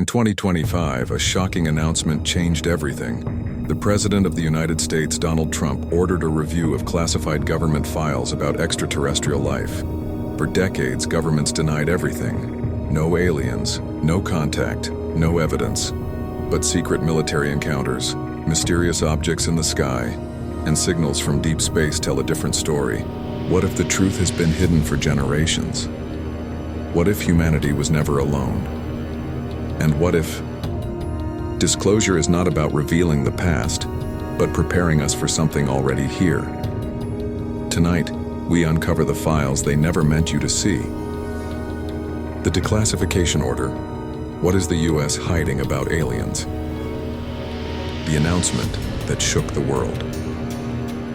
In 2025, a shocking announcement changed everything. The President of the United States, Donald Trump, ordered a review of classified government files about extraterrestrial life. For decades, governments denied everything. No aliens, no contact, no evidence. But secret military encounters, mysterious objects in the sky, and signals from deep space tell a different story. What if the truth has been hidden for generations? What if humanity was never alone? And what if disclosure is not about revealing the past, but preparing us for something already here? Tonight, we uncover the files they never meant you to see. The declassification order. What is the U.S. hiding about aliens? The announcement that shook the world.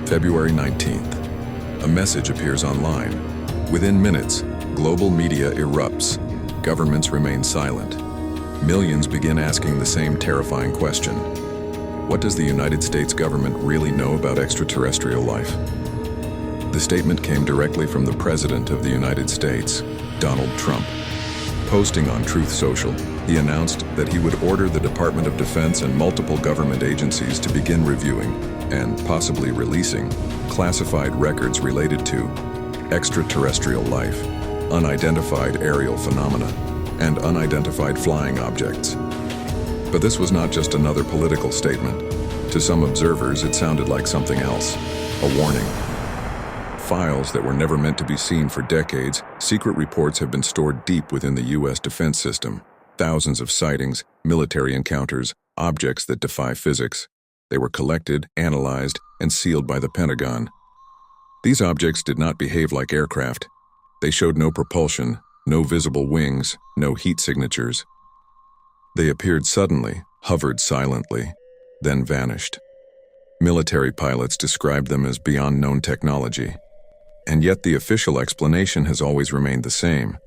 February 19th. A message appears online. Within minutes, global media erupts. Governments remain silent. Millions begin asking the same terrifying question. What does the United States government really know about extraterrestrial life? The statement came directly from the President of the United States, Donald Trump. Posting on Truth Social, he announced that he would order the Department of Defense and multiple government agencies to begin reviewing, and possibly releasing, classified records related to extraterrestrial life, unidentified aerial phenomena, and unidentified flying objects. But this was not just another political statement. To some observers, it sounded like something else, a warning. Files that were never meant to be seen for decades, secret reports have been stored deep within the U.S. defense system. Thousands of sightings, military encounters, objects that defy physics. They were collected, analyzed, and sealed by the Pentagon. These objects did not behave like aircraft. They showed no propulsion, no visible wings, no heat signatures. They appeared suddenly, hovered silently, then vanished. Military pilots described them as beyond known technology. And yet the official explanation has always remained the same.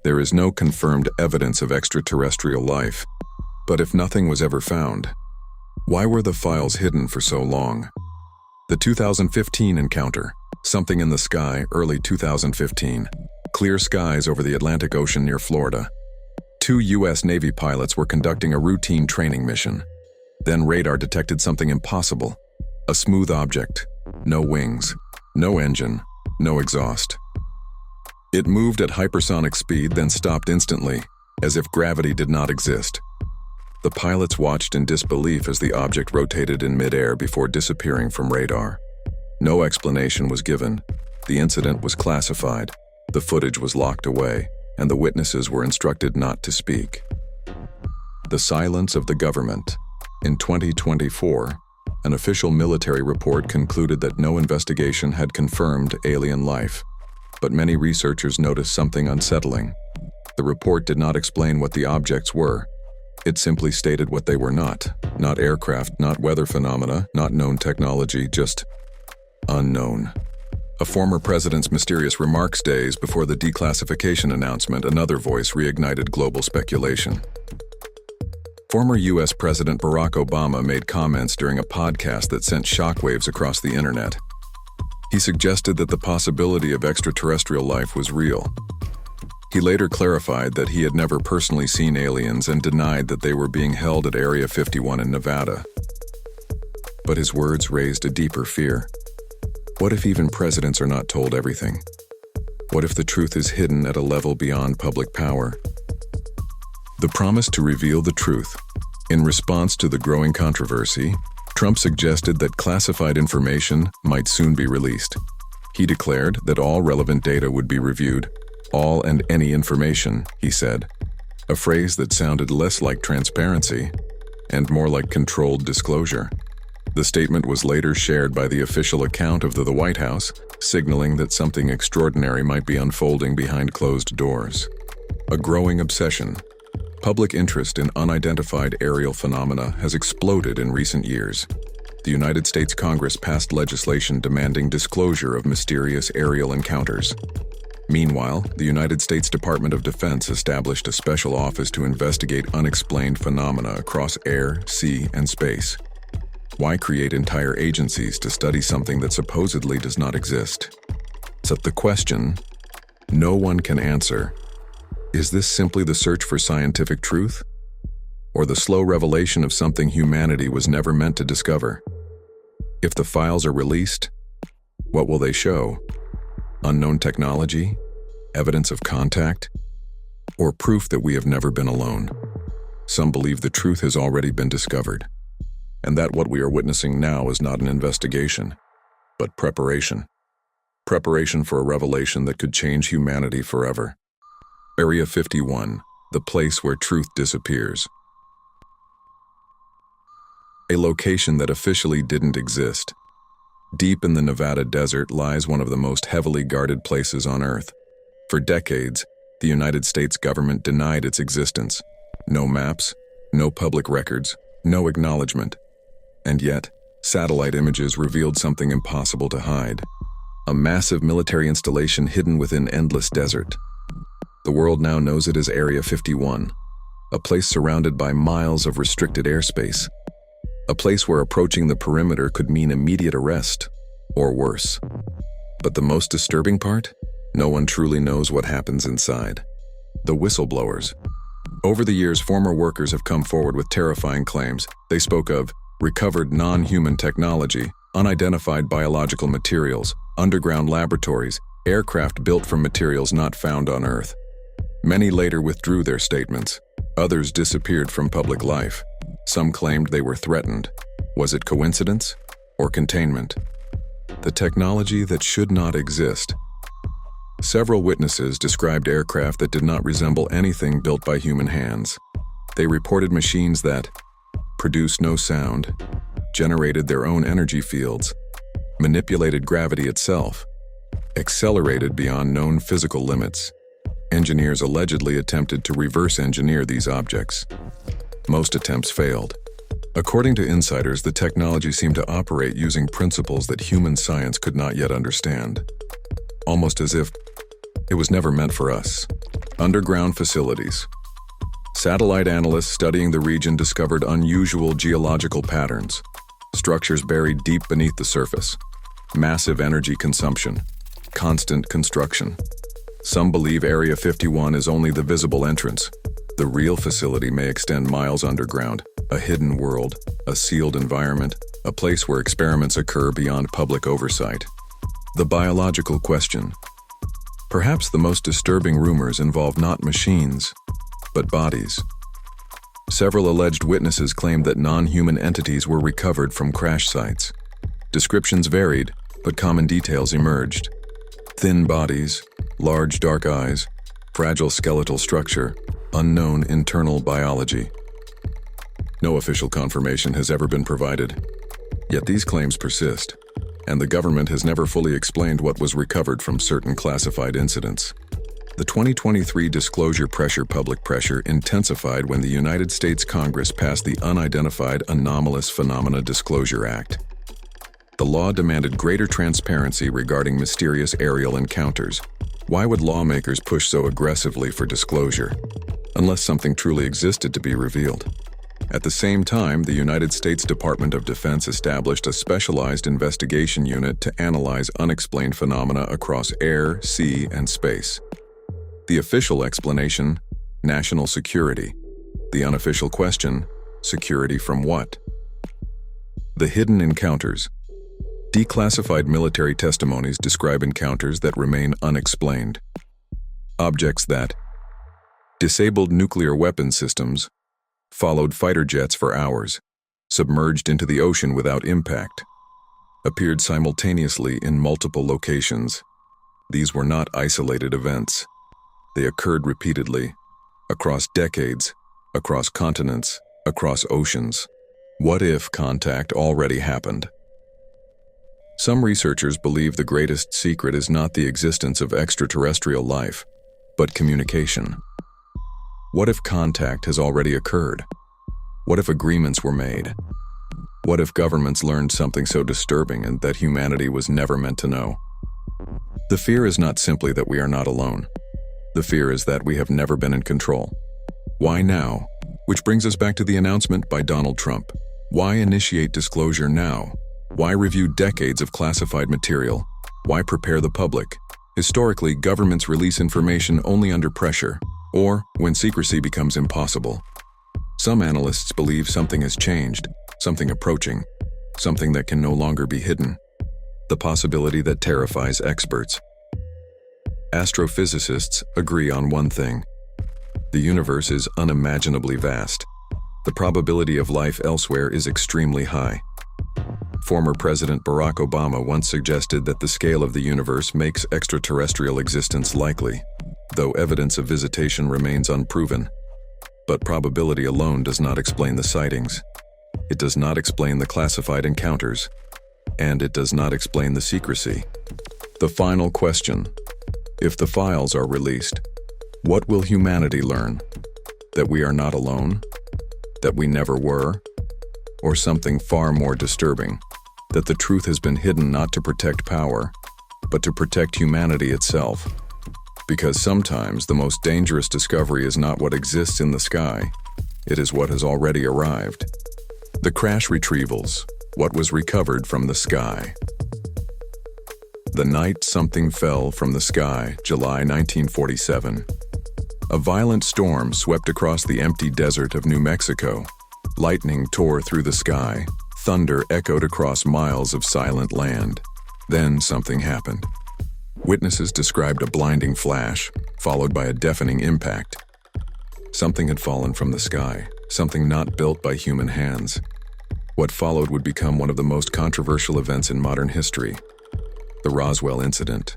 There is no confirmed evidence of extraterrestrial life. But if nothing was ever found, why were the files hidden for so long? The 2015 encounter. Something in the sky, early 2015. Clear skies over the Atlantic Ocean near Florida. 2 U.S. Navy pilots were conducting a routine training mission. Then radar detected something impossible. A smooth object. No wings. No engine. No exhaust. It moved at hypersonic speed, then stopped instantly, as if gravity did not exist. The pilots watched in disbelief as the object rotated in midair before disappearing from radar. No explanation was given. The incident was classified. The footage was locked away, and the witnesses were instructed not to speak. The silence of the government. In 2024, an official military report concluded that no investigation had confirmed alien life, but many researchers noticed something unsettling. The report did not explain what the objects were. It simply stated what they were not aircraft, not weather phenomena, not known technology, just unknown. A former president's mysterious remarks days before the declassification announcement, another voice reignited global speculation. Former U.S. President Barack Obama made comments during a podcast that sent shockwaves across the internet. He suggested that the possibility of extraterrestrial life was real. He later clarified that he had never personally seen aliens and denied that they were being held at Area 51 in Nevada. But his words raised a deeper fear. What if even presidents are not told everything? What if the truth is hidden at a level beyond public power? The promise to reveal the truth. In response to the growing controversy, Trump suggested that classified information might soon be released. He declared that all relevant data would be reviewed. All and any information, he said. A phrase that sounded less like transparency and more like controlled disclosure. The statement was later shared by the official account of the White House, signaling that something extraordinary might be unfolding behind closed doors. A growing obsession. Public interest in unidentified aerial phenomena has exploded in recent years. The United States Congress passed legislation demanding disclosure of mysterious aerial encounters. Meanwhile, the United States Department of Defense established a special office to investigate unexplained phenomena across air, sea, and space. Why create entire agencies to study something that supposedly does not exist? So the question no one can answer. Is this simply the search for scientific truth? or the slow revelation of something humanity was never meant to discover? If the files are released, what will they show? Unknown technology? Evidence of contact? Or proof that we have never been alone? Some believe the truth has already been discovered, and that what we are witnessing now is not an investigation, but preparation. Preparation for a revelation that could change humanity forever. Area 51, the place where truth disappears. A location that officially didn't exist. Deep in the Nevada desert lies one of the most heavily guarded places on Earth. For decades, the United States government denied its existence. No maps, no public records, no acknowledgement. And yet, satellite images revealed something impossible to hide. A massive military installation hidden within endless desert. The world now knows it as Area 51, a place surrounded by miles of restricted airspace. A place where approaching the perimeter could mean immediate arrest, or worse. But the most disturbing part? No one truly knows what happens inside. The whistleblowers. Over the years, former workers have come forward with terrifying claims. They spoke of recovered non-human technology, unidentified biological materials, underground laboratories, aircraft built from materials not found on Earth. Many later withdrew their statements. Others disappeared from public life. Some claimed they were threatened. Was it coincidence or containment? The technology that should not exist. Several witnesses described aircraft that did not resemble anything built by human hands. They reported machines that produced no sound, generated their own energy fields, manipulated gravity itself, accelerated beyond known physical limits. Engineers allegedly attempted to reverse engineer these objects. Most attempts failed. According to insiders, the technology seemed to operate using principles that human science could not yet understand. Almost as if it was never meant for us. Underground facilities. Satellite analysts studying the region discovered unusual geological patterns. Structures buried deep beneath the surface. Massive energy consumption. Constant construction. Some believe Area 51 is only the visible entrance. The real facility may extend miles underground, a hidden world, a sealed environment, a place where experiments occur beyond public oversight. The biological question. Perhaps the most disturbing rumors involve not machines, but bodies. Several alleged witnesses claimed that non-human entities were recovered from crash sites. Descriptions varied, but common details emerged. Thin bodies, large dark eyes, fragile skeletal structure, unknown internal biology. No official confirmation has ever been provided. Yet these claims persist, and the government has never fully explained what was recovered from certain classified incidents. The 2023 disclosure public pressure intensified when the United States Congress passed the Unidentified Anomalous Phenomena Disclosure Act. The law demanded greater transparency regarding mysterious aerial encounters. Why would lawmakers push so aggressively for disclosure, unless something truly existed to be revealed? At the same time, the United States Department of Defense established a specialized investigation unit to analyze unexplained phenomena across air, sea, and space. The official explanation: national security. The unofficial question: security from what? The hidden encounters. Declassified military testimonies describe encounters that remain unexplained. Objects that disabled nuclear weapon systems, followed fighter jets for hours, submerged into the ocean without impact, appeared simultaneously in multiple locations. These were not isolated events. They occurred repeatedly, across decades, across continents, across oceans. What if contact already happened? Some researchers believe the greatest secret is not the existence of extraterrestrial life, but communication. What if contact has already occurred? What if agreements were made? What if governments learned something so disturbing and that humanity was never meant to know? The fear is not simply that we are not alone. The fear is that we have never been in control. Why now? Which brings us back to the announcement by Donald Trump. Why initiate disclosure now? Why review decades of classified material? Why prepare the public? Historically, governments release information only under pressure, or when secrecy becomes impossible. Some analysts believe something has changed, something approaching, something that can no longer be hidden. The possibility that terrifies experts. Astrophysicists agree on one thing. The universe is unimaginably vast. The probability of life elsewhere is extremely high. Former President Barack Obama once suggested that the scale of the universe makes extraterrestrial existence likely, though evidence of visitation remains unproven. But probability alone does not explain the sightings. It does not explain the classified encounters. And it does not explain the secrecy. The final question: if the files are released, what will humanity learn? That we are not alone? That we never were? Or something far more disturbing, that the truth has been hidden not to protect power, but to protect humanity itself? Because sometimes the most dangerous discovery is not what exists in the sky, it is what has already arrived. The crash retrievals, what was recovered from the sky. The night something fell from the sky, July 1947. A violent storm swept across the empty desert of New Mexico. Lightning tore through the sky. Thunder echoed across miles of silent land. Then something happened. Witnesses described a blinding flash, followed by a deafening impact. Something had fallen from the sky, something not built by human hands. What followed would become one of the most controversial events in modern history: the Roswell incident.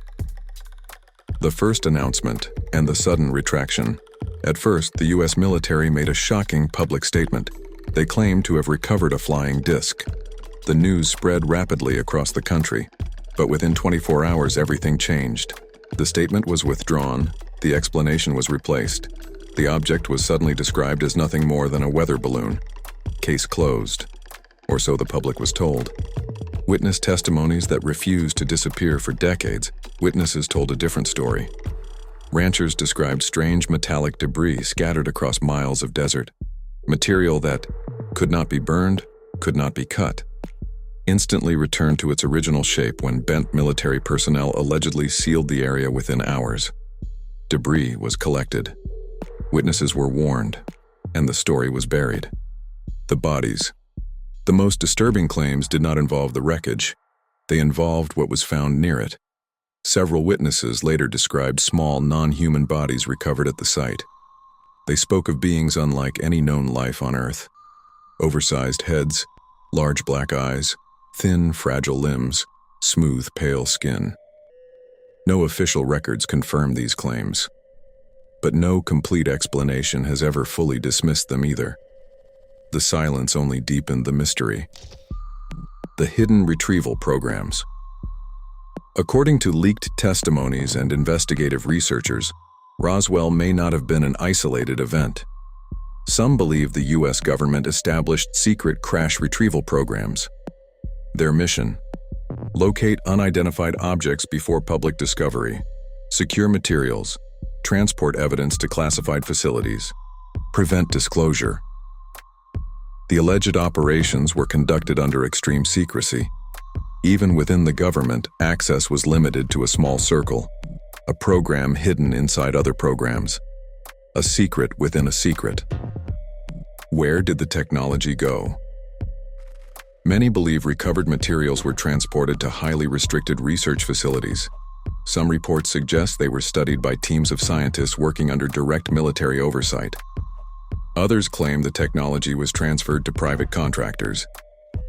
The first announcement and the sudden retraction. At first, the U.S. military made a shocking public statement. They claimed to have recovered a flying disc. The news spread rapidly across the country, but within 24 hours everything changed. The statement was withdrawn, the explanation was replaced. The object was suddenly described as nothing more than a weather balloon. Case closed, or so the public was told. Witness testimonies that refused to disappear for decades. Witnesses told a different story. Ranchers described strange metallic debris scattered across miles of desert. Material that could not be burned, could not be cut. Instantly returned to its original shape when bent military personnel allegedly sealed the area within hours. Debris was collected. Witnesses were warned, and the story was buried. The bodies. The most disturbing claims did not involve the wreckage. They involved what was found near it. Several witnesses later described small, non-human bodies recovered at the site. They spoke of beings unlike any known life on Earth. Oversized heads, large black eyes, thin, fragile limbs, smooth, pale skin. No official records confirm these claims, but no complete explanation has ever fully dismissed them either. The silence only deepened the mystery. The hidden retrieval programs. According to leaked testimonies and investigative researchers, Roswell may not have been an isolated event. Some believe the U.S. government established secret crash retrieval programs. Their mission: locate unidentified objects before public discovery, secure materials, transport evidence to classified facilities, prevent disclosure. The alleged operations were conducted under extreme secrecy. Even within the government, access was limited to a small circle, a program hidden inside other programs, a secret within a secret. Where did the technology go? Many believe recovered materials were transported to highly restricted research facilities. Some reports suggest they were studied by teams of scientists working under direct military oversight. Others claim the technology was transferred to private contractors.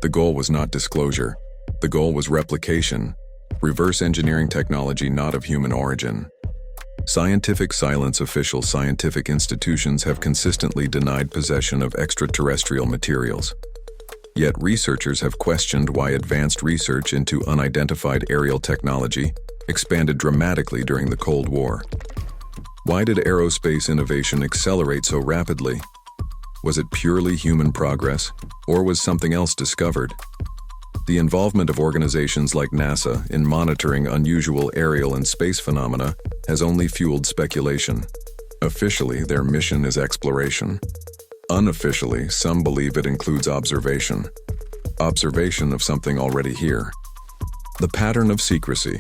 The goal was not disclosure. The goal was replication, reverse engineering technology not of human origin. Scientific silence. Official scientific institutions have consistently denied possession of extraterrestrial materials. Yet researchers have questioned why advanced research into unidentified aerial technology expanded dramatically during the Cold War. Why did aerospace innovation accelerate so rapidly? Was it purely human progress, or was something else discovered? The involvement of organizations like NASA in monitoring unusual aerial and space phenomena has only fueled speculation. Officially, their mission is exploration. Unofficially, some believe it includes observation. Observation of something already here. The pattern of secrecy.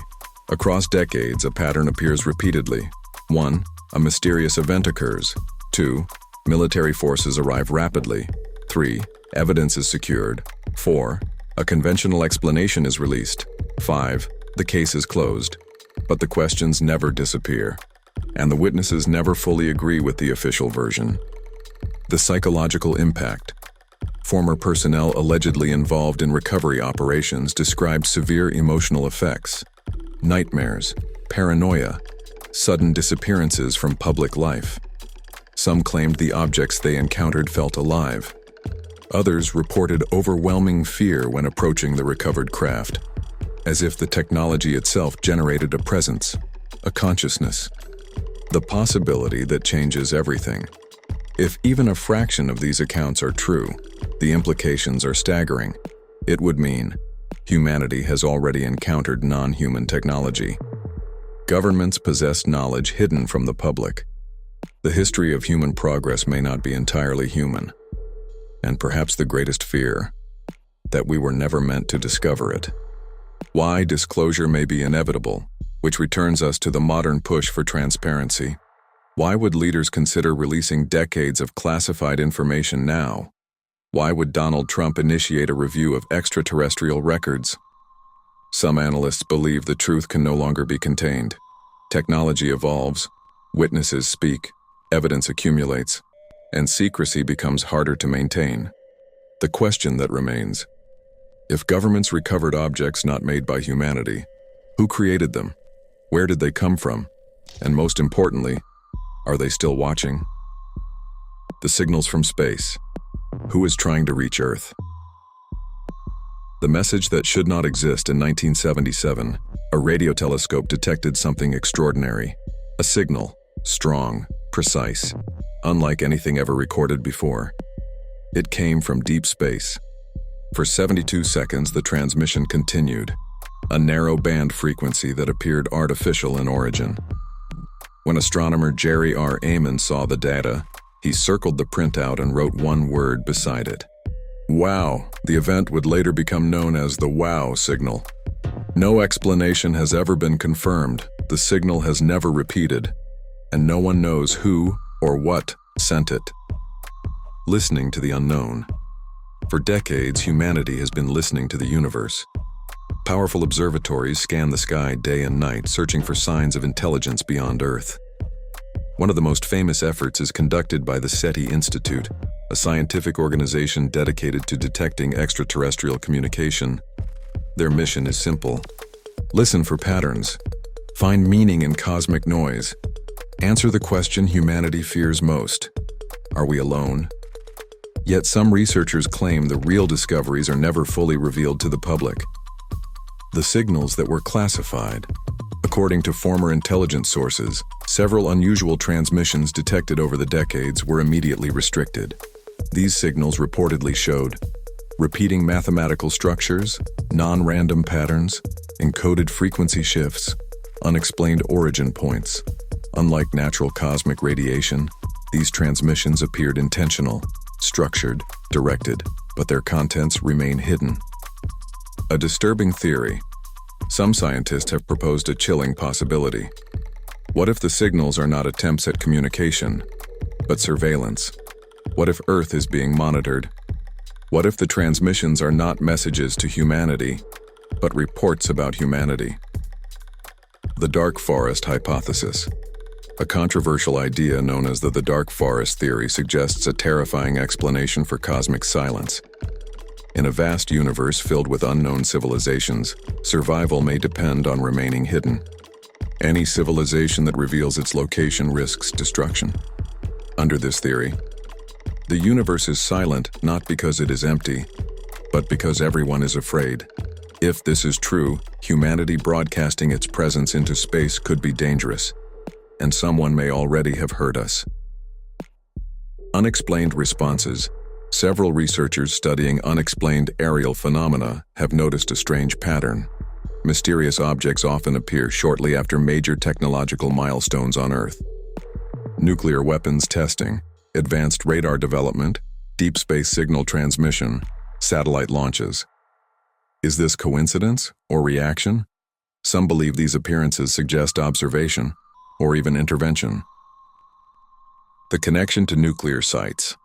Across decades, a pattern appears repeatedly. 1. A mysterious event occurs. 2. Military forces arrive rapidly. 3. Evidence is secured. 4. A conventional explanation is released. 5. The case is closed. But the questions never disappear, and the witnesses never fully agree with the official version. The psychological impact. Former personnel allegedly involved in recovery operations described severe emotional effects: nightmares, paranoia, sudden disappearances from public life. Some claimed the objects they encountered felt alive. Others reported overwhelming fear when approaching the recovered craft, as if the technology itself generated a presence, a consciousness. The possibility that changes everything. If even a fraction of these accounts are true, the implications are staggering. It would mean humanity has already encountered non-human technology. Governments possess knowledge hidden from the public. The history of human progress may not be entirely human, and perhaps the greatest fear, that we were never meant to discover it. Why disclosure may be inevitable, which returns us to the modern push for transparency. Why would leaders consider releasing decades of classified information now? Why would Donald Trump initiate a review of extraterrestrial records? Some analysts believe the truth can no longer be contained. Technology evolves, witnesses speak, evidence accumulates, and secrecy becomes harder to maintain. The question that remains: if governments recovered objects not made by humanity, who created them? Where did they come from? And most importantly, are they still watching? The signals from space. Who is trying to reach Earth? The message that should not exist in 1977, a radio telescope detected something extraordinary. A signal, strong, precise, unlike anything ever recorded before. It came from deep space. For 72 seconds, the transmission continued, a narrow band frequency that appeared artificial in origin. When astronomer Jerry R. Amon saw the data, he circled the printout and wrote one word beside it: wow. The event would later become known as the WOW signal. No explanation has ever been confirmed, the signal has never repeated, and no one knows who or what sent it. Listening to the unknown. For decades, humanity has been listening to the universe. Powerful observatories scan the sky day and night, searching for signs of intelligence beyond Earth. One of the most famous efforts is conducted by the SETI Institute, a scientific organization dedicated to detecting extraterrestrial communication. Their mission is simple: listen for patterns, find meaning in cosmic noise, answer the question humanity fears most: are we alone? Yet some researchers claim the real discoveries are never fully revealed to the public. The signals that were classified. According to former intelligence sources, several unusual transmissions detected over the decades were immediately restricted. These signals reportedly showed repeating mathematical structures, non-random patterns, encoded frequency shifts, unexplained origin points. Unlike natural cosmic radiation, these transmissions appeared intentional, structured, directed, but their contents remain hidden. A disturbing theory. Some scientists have proposed a chilling possibility. What if the signals are not attempts at communication, but surveillance? What if Earth is being monitored? What if the transmissions are not messages to humanity, but reports about humanity? The dark forest hypothesis. A controversial idea known as the dark forest theory suggests a terrifying explanation for cosmic silence. In a vast universe filled with unknown civilizations, survival may depend on remaining hidden. Any civilization that reveals its location risks destruction. Under this theory, the universe is silent not because it is empty, but because everyone is afraid. If this is true, humanity broadcasting its presence into space could be dangerous, and someone may already have heard us. Unexplained responses. Several researchers studying unexplained aerial phenomena have noticed a strange pattern. Mysterious objects often appear shortly after major technological milestones on Earth. Nuclear weapons testing, advanced radar development, deep space signal transmission, satellite launches. Is this coincidence or reaction? Some believe these appearances suggest observation or even intervention. The connection to nuclear sites.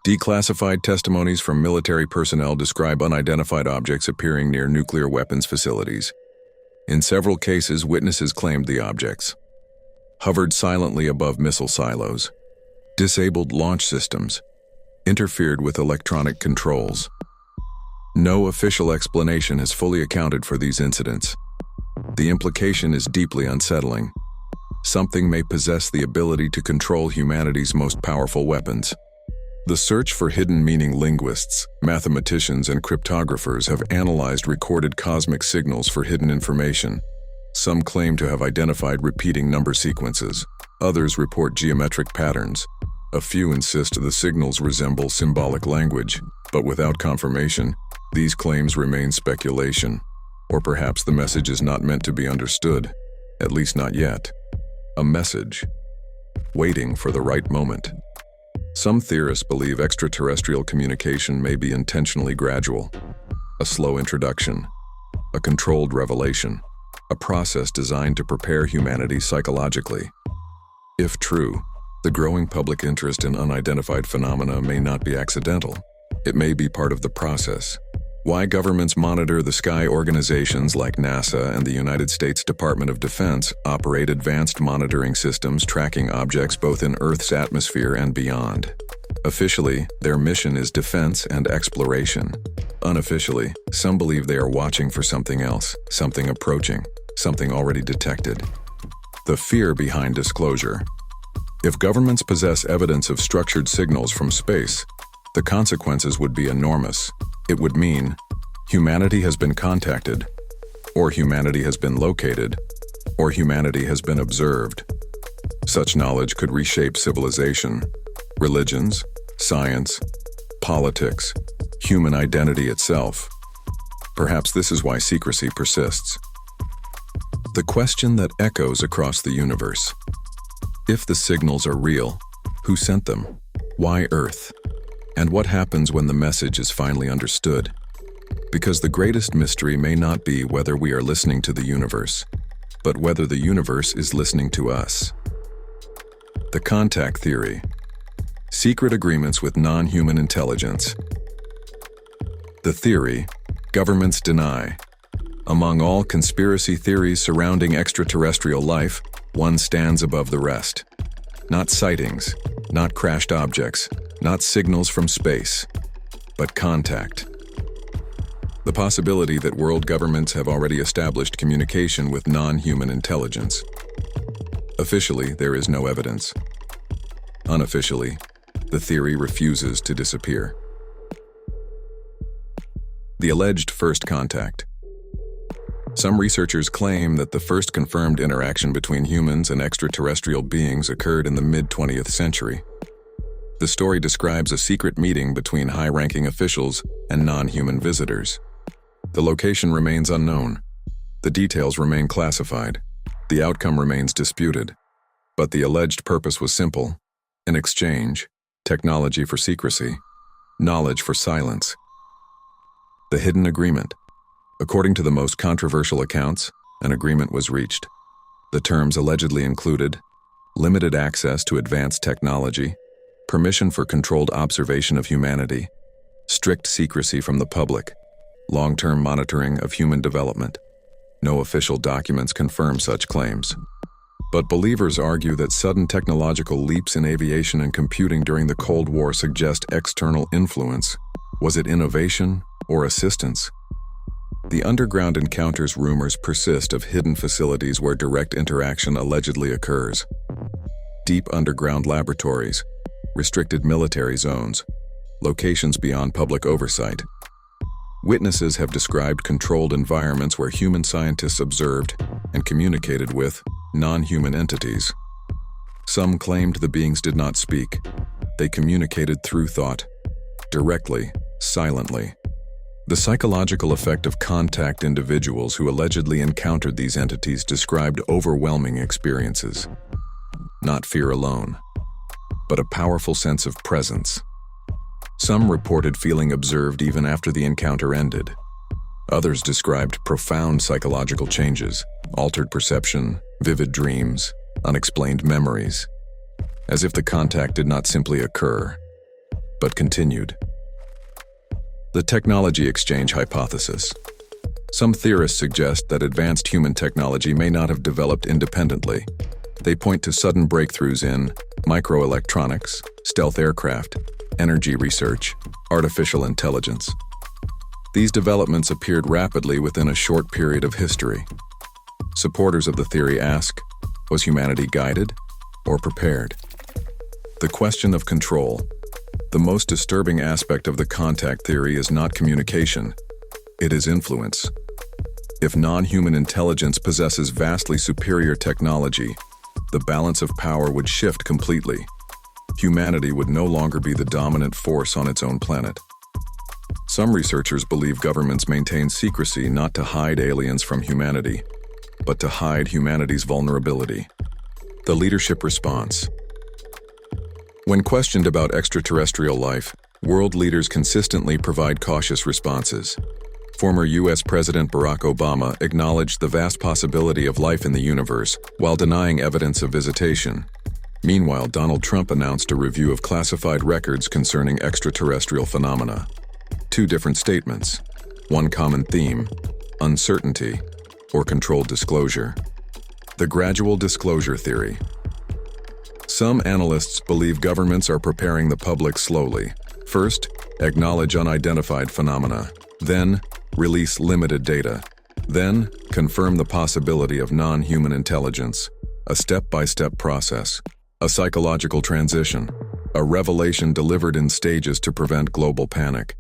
Declassified testimonies from military personnel describe unidentified objects appearing near nuclear weapons facilities. In several cases, witnesses claimed the objects hovered silently above missile silos, disabled launch systems, interfered with electronic controls. No official explanation has fully accounted for these incidents. The implication is deeply unsettling. Something may possess the ability to control humanity's most powerful weapons. The search for hidden meaning linguists, mathematicians, and cryptographers have analyzed recorded cosmic signals for hidden information. Some claim to have identified repeating number sequences. Others report geometric patterns. A few insist the signals resemble symbolic language, but without confirmation, these claims remain speculation. Or perhaps the message is not meant to be understood, at least not yet. A message, waiting for the right moment. Some theorists believe extraterrestrial communication may be intentionally gradual, a slow introduction, a controlled revelation, a process designed to prepare humanity psychologically. If true, the growing public interest in unidentified phenomena may not be accidental. It may be part of the process. Why governments monitor the sky? Organizations like NASA and the United States Department of Defense operate advanced monitoring systems tracking objects both in Earth's atmosphere and beyond. Officially, their mission is defense and exploration. Unofficially, some believe they are watching for something else, something approaching, something already detected. The fear behind disclosure. If governments possess evidence of structured signals from space, the consequences would be enormous. It would mean humanity has been contacted, or humanity has been located, or humanity has been observed. Such knowledge could reshape civilization, religions, science, politics, human identity itself. Perhaps this is why secrecy persists. The question that echoes across the universe. If the signals are real, who sent them? Why Earth? And what happens when the message is finally understood? Because the greatest mystery may not be whether we are listening to the universe, but whether the universe is listening to us. The contact theory. Secret agreements with non-human intelligence. The theory, governments deny. Among all conspiracy theories surrounding extraterrestrial life, one stands above the rest. Not sightings, not crashed objects, not signals from space, but contact. The possibility that world governments have already established communication with non-human intelligence. Officially, there is no evidence. Unofficially, the theory refuses to disappear. The alleged first contact. Some researchers claim that the first confirmed interaction between humans and extraterrestrial beings occurred in the mid-20th century. The story describes a secret meeting between high-ranking officials and non-human visitors. The location remains unknown. The details remain classified. The outcome remains disputed. But the alleged purpose was simple: an exchange, technology for secrecy, knowledge for silence. The hidden agreement. According to the most controversial accounts, an agreement was reached. The terms allegedly included limited access to advanced technology, permission for controlled observation of humanity, strict secrecy from the public, long-term monitoring of human development. No official documents confirm such claims. But believers argue that sudden technological leaps in aviation and computing during the Cold War suggest external influence. Was it innovation or assistance? The underground encounters rumors persist of hidden facilities where direct interaction allegedly occurs. Deep underground laboratories, restricted military zones, locations beyond public oversight. Witnesses have described controlled environments where human scientists observed and communicated with non-human entities. Some claimed the beings did not speak. They communicated through thought, directly, silently. The psychological effect of contact. Individuals who allegedly encountered these entities described overwhelming experiences. Not fear alone, but a powerful sense of presence. Some reported feeling observed even after the encounter ended. Others described profound psychological changes, altered perception, vivid dreams, unexplained memories. as if the contact did not simply occur, but continued. The technology exchange hypothesis. Some theorists suggest that advanced human technology may not have developed independently. They point to sudden breakthroughs in microelectronics, stealth aircraft, energy research, artificial intelligence. These developments appeared rapidly within a short period of history. Supporters of the theory ask, was humanity guided or prepared? The question of control. The most disturbing aspect of the contact theory is not communication, it is influence. If non-human intelligence possesses vastly superior technology, the balance of power would shift completely. Humanity would no longer be the dominant force on its own planet. Some researchers believe governments maintain secrecy not to hide aliens from humanity, but to hide humanity's vulnerability. The leadership response. When questioned about extraterrestrial life, world leaders consistently provide cautious responses. Former U.S. President Barack Obama acknowledged the vast possibility of life in the universe while denying evidence of visitation. Meanwhile, Donald Trump announced a review of classified records concerning extraterrestrial phenomena. Two different statements. One common theme: uncertainty or controlled disclosure. The gradual disclosure theory. Some analysts believe governments are preparing the public slowly. First, acknowledge unidentified phenomena. Then, release limited data. Then, confirm the possibility of non-human intelligence. A step-by-step process. A psychological transition. A revelation delivered in stages to prevent global panic.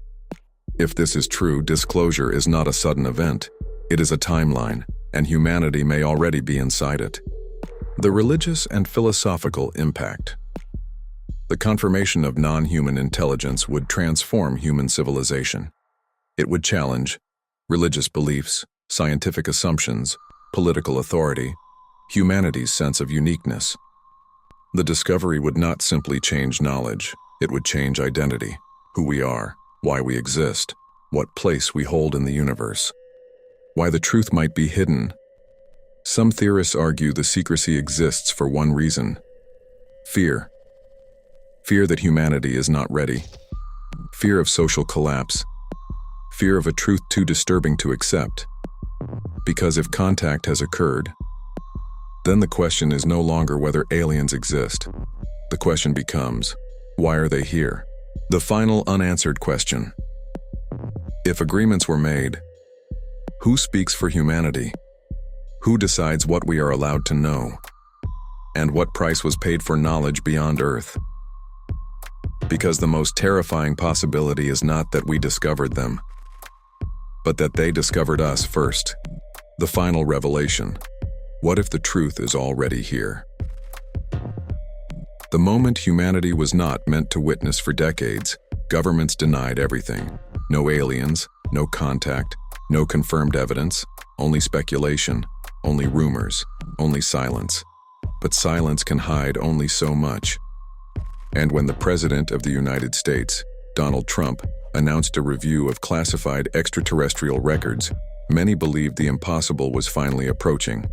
If this is true, disclosure is not a sudden event. It is a timeline, and humanity may already be inside it. The religious and philosophical impact. The confirmation of non-human intelligence would transform human civilization. It would challenge religious beliefs, scientific assumptions, political authority, humanity's sense of uniqueness. The discovery would not simply change knowledge, it would change identity, who we are, why we exist, what place we hold in the universe. Why the truth might be hidden. Some theorists argue the secrecy exists for one reason: fear. Fear that humanity is not ready. Fear of social collapse. Fear of a truth too disturbing to accept. Because if contact has occurred, then the question is no longer whether aliens exist. The question becomes, why are they here? The final unanswered question. If agreements were made, who speaks for humanity? Who decides what we are allowed to know? And what price was paid for knowledge beyond Earth? Because the most terrifying possibility is not that we discovered them, but that they discovered us first. The final revelation. What if the truth is already here? The moment humanity was not meant to witness for decades, governments denied everything. No aliens, no contact, no confirmed evidence, only speculation, only rumors, only silence. But silence can hide only so much. And when the President of the United States, Donald Trump, announced a review of classified extraterrestrial records, many believed the impossible was finally approaching.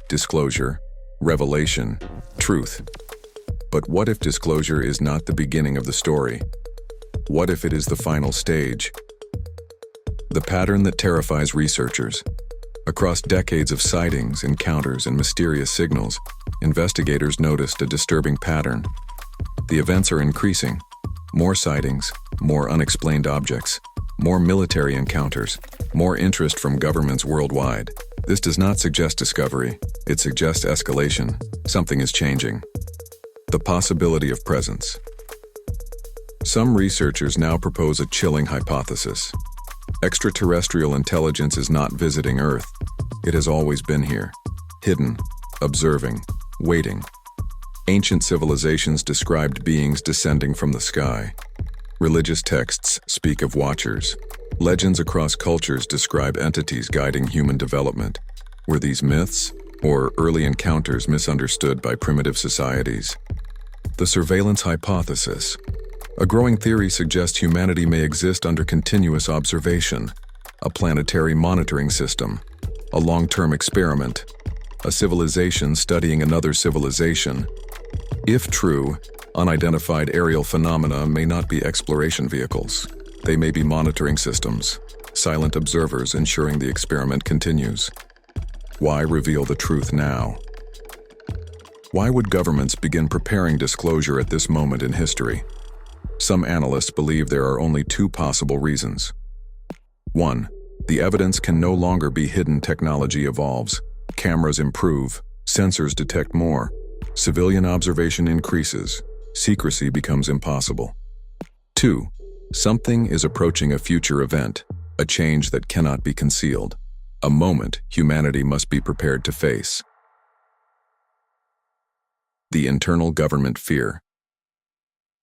Disclosure, revelation, truth. But what if disclosure is not the beginning of the story? What if it is the final stage? The pattern that terrifies researchers. Across decades of sightings, encounters, and mysterious signals, investigators noticed a disturbing pattern. The events are increasing. More sightings, more unexplained objects, more military encounters, more interest from governments worldwide. This does not suggest discovery, it suggests escalation. Something is changing. The possibility of presence. Some researchers now propose a chilling hypothesis. Extraterrestrial intelligence is not visiting Earth. It has always been here, hidden, observing, waiting. Ancient civilizations described beings descending from the sky. Religious texts speak of watchers. Legends across cultures describe entities guiding human development. Were these myths or early encounters misunderstood by primitive societies? The surveillance hypothesis. A growing theory suggests humanity may exist under continuous observation, a planetary monitoring system, a long-term experiment, a civilization studying another civilization. If true, unidentified aerial phenomena may not be exploration vehicles. They may be monitoring systems, silent observers ensuring the experiment continues. Why reveal the truth now? Why would governments begin preparing disclosure at this moment in history? Some analysts believe there are only two possible reasons. 1. The evidence can no longer be hidden. Technology evolves, cameras improve, sensors detect more, civilian observation increases, secrecy becomes impossible. 2. Something is approaching a future event, a change that cannot be concealed, a moment humanity must be prepared to face. The internal government fear.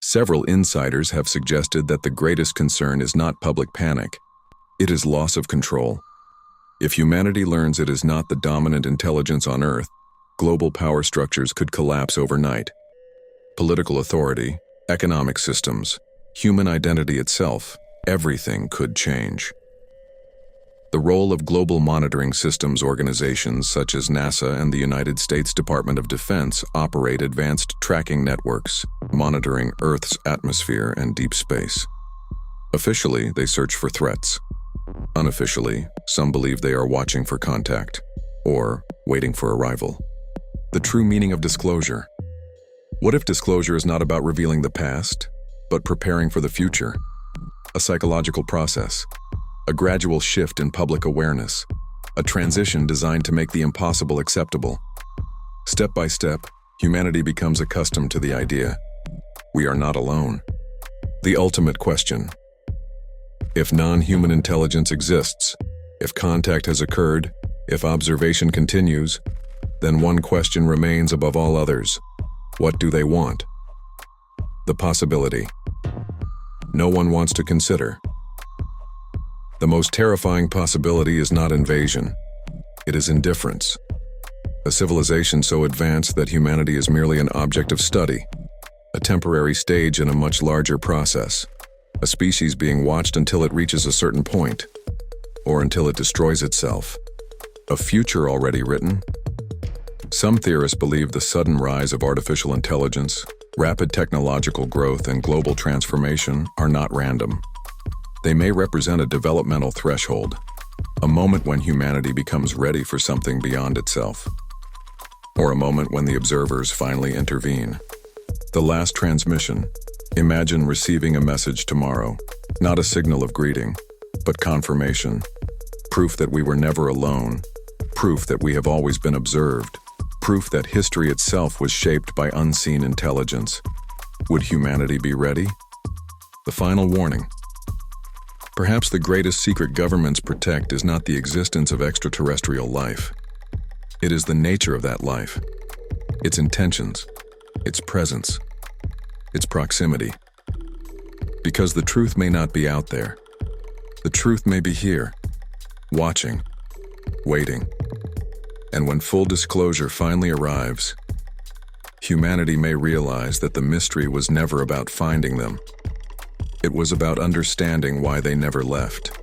Several insiders have suggested that the greatest concern is not public panic, it is loss of control. If humanity learns it is not the dominant intelligence on Earth, global power structures could collapse overnight. Political authority, economic systems, human identity itself, everything could change. The role of global monitoring systems organizations such as NASA and the United States Department of Defense operate advanced tracking networks, monitoring Earth's atmosphere and deep space. Officially, they search for threats. Unofficially, some believe they are watching for contact, or waiting for arrival. The true meaning of disclosure. What if disclosure is not about revealing the past, but preparing for the future? A psychological process. A gradual shift in public awareness, a transition designed to make the impossible acceptable. Step by step, humanity becomes accustomed to the idea. We are not alone. The ultimate question. If non-human intelligence exists, if contact has occurred, if observation continues, then one question remains above all others. What do they want? The possibility. No one wants to consider. The most terrifying possibility is not invasion. It is indifference. A civilization so advanced that humanity is merely an object of study, a temporary stage in a much larger process, a species being watched until it reaches a certain point, or until it destroys itself. A future already written? Some theorists believe the sudden rise of artificial intelligence, rapid technological growth, and global transformation are not random. They may represent a developmental threshold, a moment when humanity becomes ready for something beyond itself, or a moment when the observers finally intervene. The last transmission. Imagine receiving a message tomorrow, not a signal of greeting, but confirmation, proof that we were never alone, proof that we have always been observed, proof that history itself was shaped by unseen intelligence. Would humanity be ready? The final warning. Perhaps the greatest secret governments protect is not the existence of extraterrestrial life. It is the nature of that life, its intentions, its presence, its proximity. Because the truth may not be out there. The truth may be here, watching, waiting. And when full disclosure finally arrives, humanity may realize that the mystery was never about finding them. It was about understanding why they never left.